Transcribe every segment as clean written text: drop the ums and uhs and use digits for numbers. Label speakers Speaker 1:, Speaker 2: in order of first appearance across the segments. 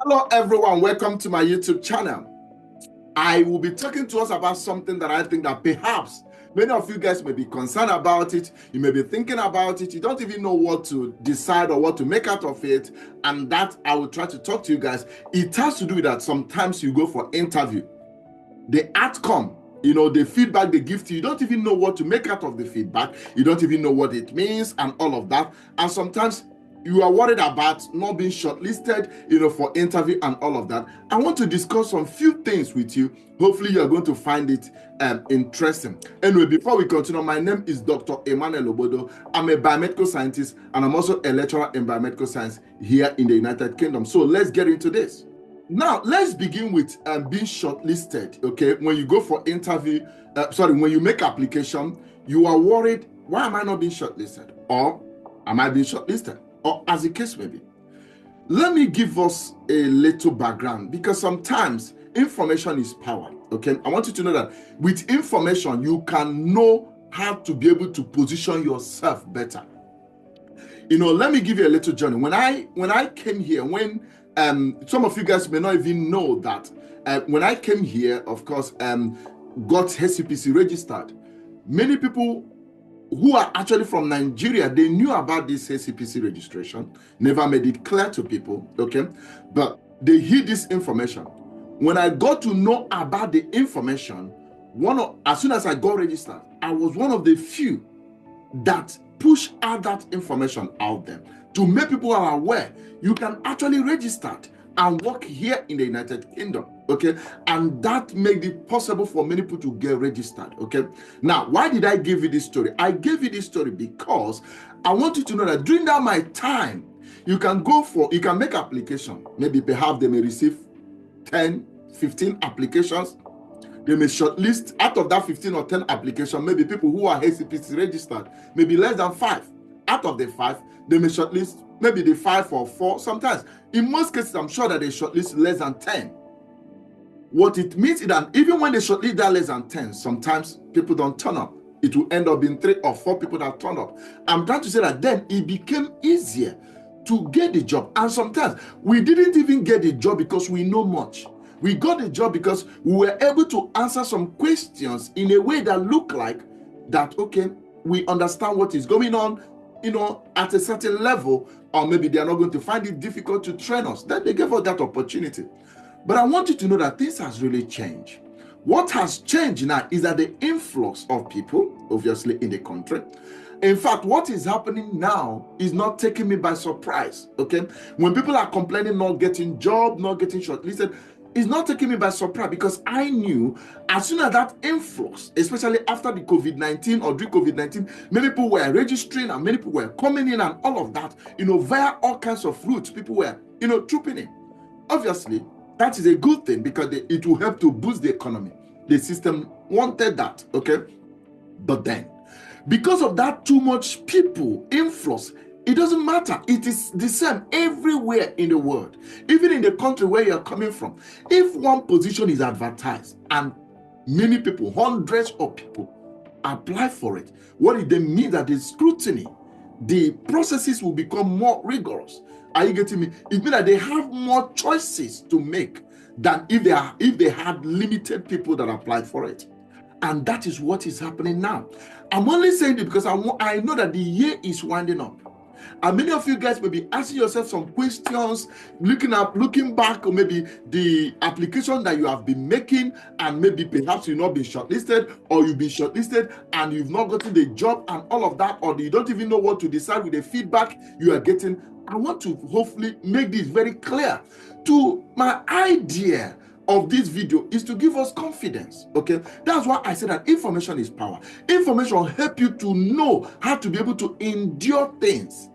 Speaker 1: Hello, everyone. Welcome to my YouTube channel. I will be talking to us about something that I think that perhaps many of you guys may be concerned about it. You may be thinking about it. You don't even know what to decide or what to make out of it. And that I will try to talk to you guys. It has to do with that sometimes you go for interview. The outcome, the feedback they give to you, you don't even know what to make out of the feedback. You don't even know what it means and all of that. And sometimes you are worried about not being shortlisted, for interview and all of that. I want to discuss some few things with you. Hopefully, you're going to find it interesting. Anyway, before we continue, my name is Dr. Emmanuel Obodo. I'm a biomedical scientist, and I'm also a lecturer in biomedical science here in the United Kingdom. So let's get into this. Now, let's begin with being shortlisted, okay? When you go for interview, when you make application, you are worried, why am I not being shortlisted? Or am I being shortlisted? Or as the case may be. Let me give us a little background, because sometimes information is power, okay? I want you to know that with information, you can know how to be able to position yourself better. Let me give you a little journey. When I came here, some of you guys may not even know that when I came here, of course, got HCPC registered, many people who are actually from Nigeria, they knew about this HCPC registration, never made it clear to people, okay? But they hid this information. When I got to know about the information, as soon as I got registered, I was one of the few that push out that information out there to make people are aware you can actually register and work here in the United Kingdom, okay? And that made it possible for many people to get registered, okay? Now, why did I give you this story? I gave you this story because I want you to know that during that my time, you can make application. Maybe perhaps they may receive 10, 15 applications. They may shortlist out of that 15 or 10 applications, maybe people who are HCPC registered, maybe less than 5. Out of the 5, they may shortlist maybe the 5 or 4. Sometimes, in most cases, I'm sure that they shortlist less than 10. What it means is that even when they shortlist that less than 10, sometimes people don't turn up. It will end up being 3 or 4 people that turn up. I'm trying to say that then it became easier to get the job. And sometimes we didn't even get the job because we know much. We got the job because we were able to answer some questions in a way that looked like that, okay, we understand what is going on, at a certain level, or maybe they are not going to find it difficult to train us. Then they gave us that opportunity. But I want you to know that things has really changed. What has changed now is that the influx of people, obviously, in the country. In fact, what is happening now is not taking me by surprise, okay? When people are complaining, not getting job, not getting shortlisted, it's not taking me by surprise, because I knew as soon as that influx, especially after the COVID-19 or during COVID-19, many people were registering and many people were coming in and all of that, via all kinds of routes, people were, trooping in. Obviously, that is a good thing because it will help to boost the economy. The system wanted that, okay? But then, because of that too much people influx, it doesn't matter. It is the same everywhere in the world, even in the country where you're coming from. If one position is advertised and many people, hundreds of people apply for it, what it then means that the scrutiny, the processes will become more rigorous. Are you getting me? It means that they have more choices to make than if they had limited people that applied for it. And that is what is happening now. I'm only saying it because I know that the year is winding up. And many of you guys may be asking yourself some questions, looking back, or maybe the application that you have been making, and maybe perhaps you've not been shortlisted, or you've been shortlisted and you've not gotten the job and all of that, or you don't even know what to decide with the feedback you are getting. I want to hopefully make this very clear. My idea of this video is to give us confidence, okay? That's why I said that information is power. Information will help you to know how to be able to endure things.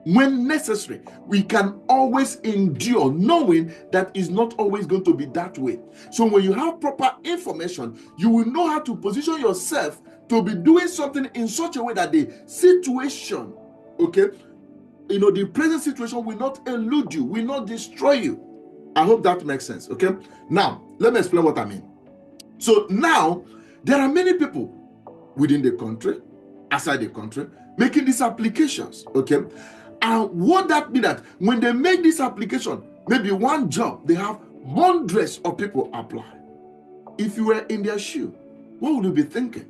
Speaker 1: When necessary, we can always endure, knowing that it's not always going to be that way. So when you have proper information, you will know how to position yourself to be doing something in such a way that the situation, okay, the present situation will not elude you, will not destroy you. I hope that makes sense, okay? Now, let me explain what I mean. So now, there are many people within the country, outside the country, making these applications, okay? And what that means that when they make this application, maybe one job, they have hundreds of people apply. If you were in their shoe, what would you be thinking?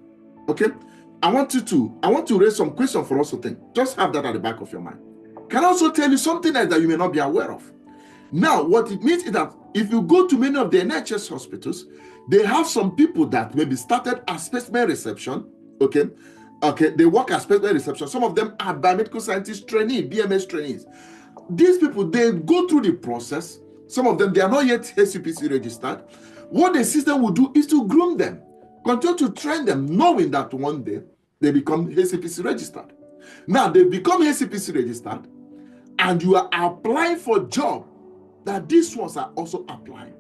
Speaker 1: Okay, I want to raise some questions for us to think. Just have that at the back of your mind. Can I also tell you something else that you may not be aware of? Now, what it means is that if you go to many of the NHS hospitals, they have some people that maybe started as specimen reception. Okay, they work as specimen reception. Some of them are biomedical scientist trainees, BMS trainees. These people, they go through the process. Some of them, they are not yet HCPC registered. What the system will do is to groom them, continue to train them, knowing that one day they become HCPC registered. Now, they become HCPC registered, and you are applying for a job that these ones are also applying.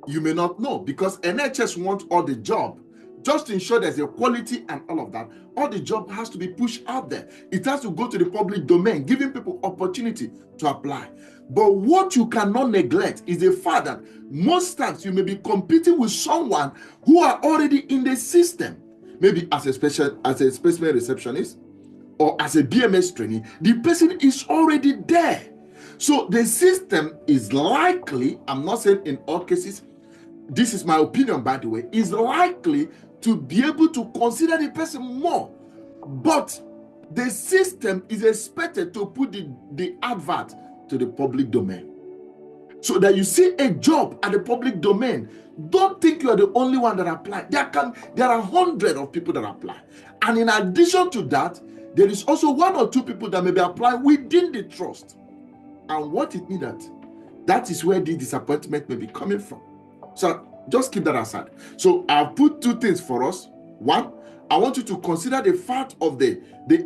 Speaker 1: You may not know, because NHS wants all the job, just to ensure there's a quality and all of that. All the job has to be pushed out there. It has to go to the public domain, giving people opportunity to apply. But what you cannot neglect is the fact that most times you may be competing with someone who are already in the system, maybe as a specimen receptionist or as a BMS trainee. The person is already there. So the system is likely, I'm not saying in all cases, this is my opinion by the way, is likely to be able to consider the person more. But the system is expected to put the advert to the public domain. So that you see a job at the public domain, don't think you are the only one that applied. There are hundreds of people that apply. And in addition to that, there is also one or two people that may be applying within the trust. And what it means that is where the disappointment may be coming from. So just keep that aside. So I've put two things for us. One, I want you to consider the fact of the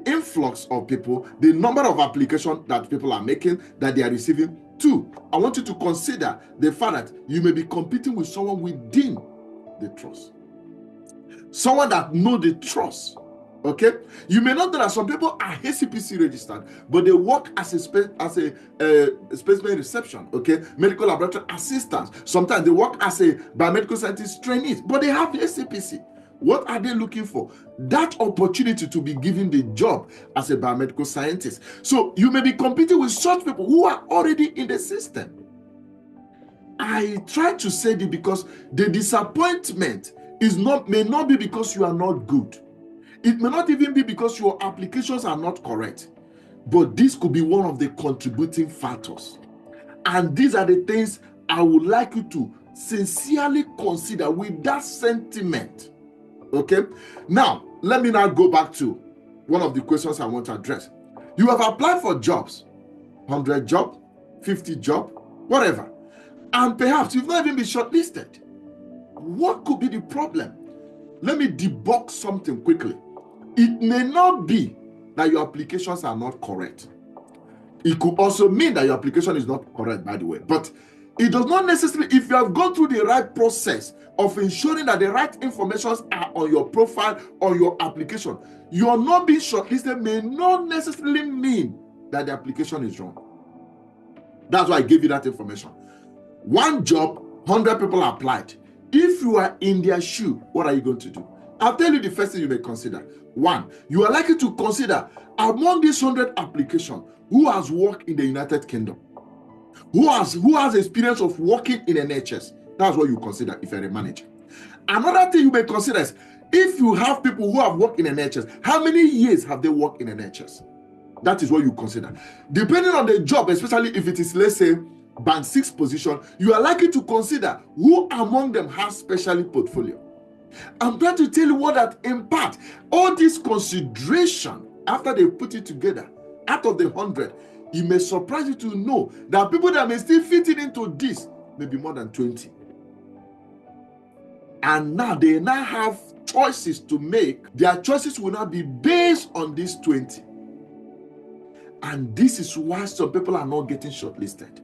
Speaker 1: influx of people, the number of applications that people are making, that they are receiving. Two, I want you to consider the fact that you may be competing with someone within the trust. Someone that knows the trust. Okay, you may not know that some people are HCPC registered, but they work as a specimen reception, okay, medical laboratory assistants. Sometimes they work as a biomedical scientist trainees, but they have HCPC. What are they looking for? That opportunity to be given the job as a biomedical scientist. So you may be competing with such people who are already in the system. I try to say this because the disappointment may not be because you are not good. It may not even be because your applications are not correct, but this could be one of the contributing factors. And these are the things I would like you to sincerely consider with that sentiment. Okay? Now, let me now go back to one of the questions I want to address. You have applied for jobs, 100 job, 50 job, whatever, and perhaps you've not even been shortlisted. What could be the problem? Let me debunk something quickly. It may not be that your applications are not correct. It could also mean that your application is not correct, by the way. But it does not necessarily, if you have gone through the right process of ensuring that the right information are on your profile or your application, you are not being shortlisted may not necessarily mean that the application is wrong. That's why I gave you that information. One job, 100 people applied. If you are in their shoe, what are you going to do? I'll tell you the first thing you may consider. One, you are likely to consider among these 100 applications, who has worked in the United Kingdom? Who has experience of working in NHS? That's what you consider if you're a manager. Another thing you may consider is, if you have people who have worked in NHS, how many years have they worked in NHS? That is what you consider. Depending on the job, especially if it is, let's say, band 6 position, you are likely to consider who among them has specialist portfolio. I'm trying to tell you what that impact. All this consideration, after they put it together, out of the 100, it may surprise you to know that people that may still fit into this may be more than 20. And now they now have choices to make. Their choices will not be based on these 20. And this is why some people are not getting shortlisted.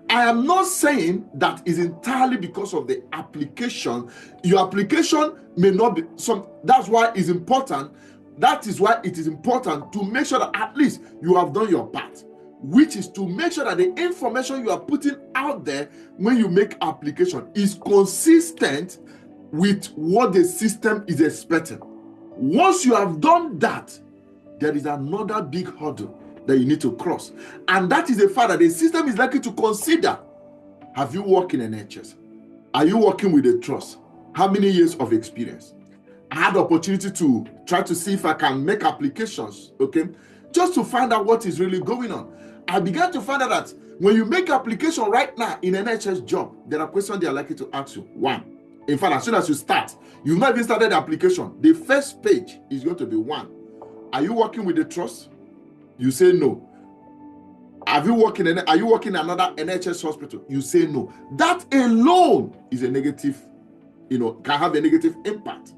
Speaker 1: I am not saying that is entirely because of the application. Your application may not be some. That's why it's important. That is why it is important to make sure that at least you have done your part, which is to make sure that the information you are putting out there when you make application is consistent with what the system is expecting. Once you have done that, there is another big hurdle that you need to cross. And that is the fact that the system is likely to consider, have you worked in NHS? Are you working with a trust? How many years of experience? I had the opportunity to try to see if I can make applications, okay, just to find out what is really going on. I began to find out that when you make application right now in an NHS job, there are questions they are likely to ask you. One, in fact, as soon as you start, you've not even started the application, the first page is going to be one. Are you working with the trust? You say no. Are you working in another NHS hospital? You say no. That alone is a negative, can have a negative impact.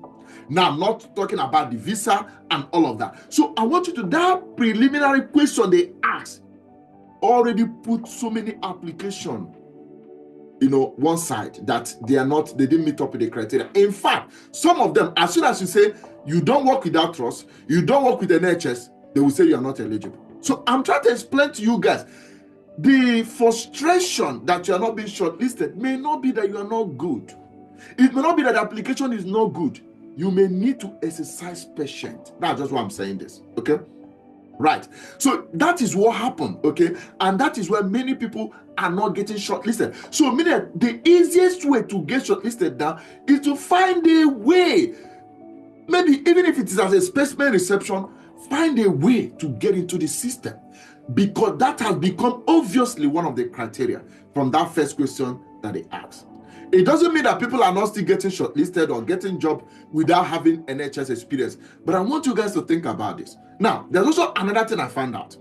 Speaker 1: Now, I'm not talking about the visa and all of that. So I want you to, that preliminary question they ask already put so many applications, one side that they didn't meet up with the criteria. In fact, some of them, as soon as you say you don't work with that trust, you don't work with the NHS, they will say you are not eligible. So I'm trying to explain to you guys, the frustration that you are not being shortlisted may not be that you are not good. It may not be that the application is not good. You may need to exercise patience. That's just why I'm saying this, okay? Right. So that is what happened, okay? And that is why many people are not getting shortlisted. So the easiest way to get shortlisted now is to find a way, maybe even if it is as a specimen reception, find a way to get into the system, because that has become obviously one of the criteria from that first question that they asked. It doesn't mean that people are not still getting shortlisted or getting job without having NHS experience. But I want you guys to think about this. Now, there's also another thing I found out.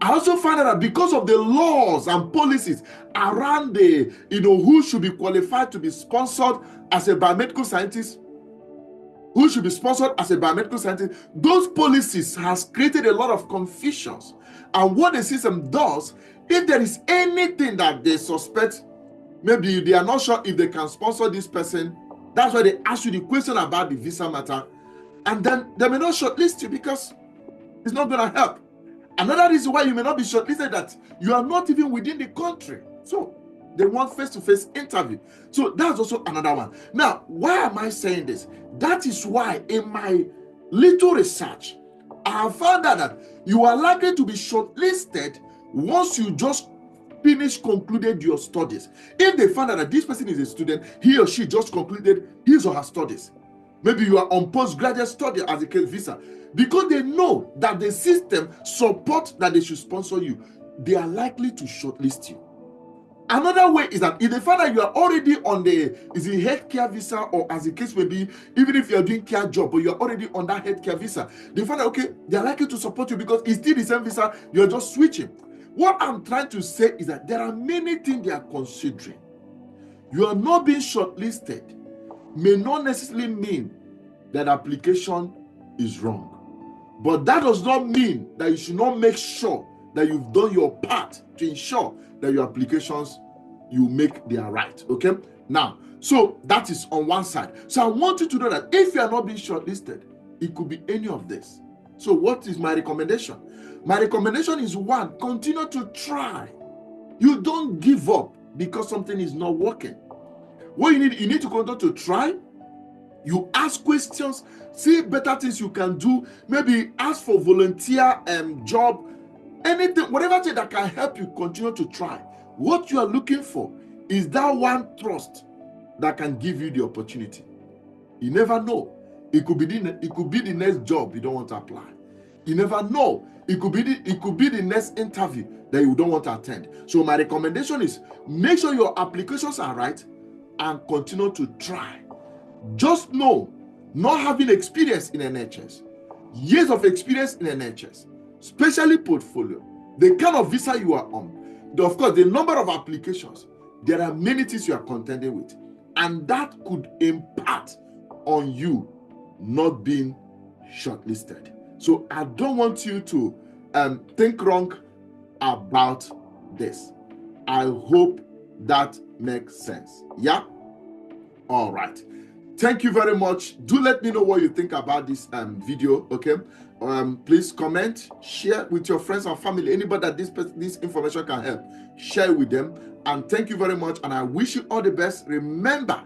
Speaker 1: I also found out that because of the laws and policies around who should be qualified to be sponsored as a biomedical scientist, who should be sponsored as a biomedical scientist, those policies has created a lot of confusions. And what the system does, if there is anything that they suspect, maybe they are not sure if they can sponsor this person, that's why they ask you the question about the visa matter, and then they may not shortlist you because it's not going to help. Another reason why you may not be shortlisted, that you are not even within the country. So they want face-to-face interview. So that's also another one. Now, why am I saying this? That is why in my little research, I have found out that you are likely to be shortlisted once you just concluded your studies. If they find out that this person is a student, he or she just concluded his or her studies. Maybe you are on postgraduate study as a case visa. Because they know that the system supports that they should sponsor you, they are likely to shortlist you. Another way is that if they find out you are already on the healthcare visa, or as the case may be, even if you are doing care job, but you are already on that healthcare visa, they find out, okay, they are likely to support you because it's still the same visa, you are just switching. What I'm trying to say is that there are many things they are considering. You are not being shortlisted may not necessarily mean that application is wrong. But that does not mean that you should not make sure that you've done your part to ensure that your applications, you make their right, okay? Now, so that is on one side. So I want you to know that if you are not being shortlisted, it could be any of this. So what is my recommendation? My recommendation is one, continue to try. You don't give up because something is not working. What you need to continue to try. You ask questions, see better things you can do, maybe ask for volunteer job, anything, whatever thing that can help you continue to try. What you are looking for is that one trust that can give you the opportunity. You never know. It could be the next job you don't want to apply. You never know. It could be the next interview that you don't want to attend. So my recommendation is make sure your applications are right and continue to try. Just know, not having experience in NHS, years of experience in NHS, especially portfolio, the kind of visa you are on, of course, the number of applications, there are many things you are contending with, and that could impact on you not being shortlisted. So I don't want you to think wrong about this. I hope that makes sense. Yeah? All right. Thank you very much. Do let me know what you think about this video, okay? Please comment, share with your friends and family. Anybody that this information can help, share with them. And thank you very much. And I wish you all the best. Remember,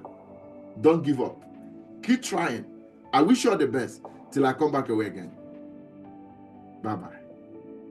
Speaker 1: don't give up. Keep trying. I wish you all the best till I come back away again. Bye-bye.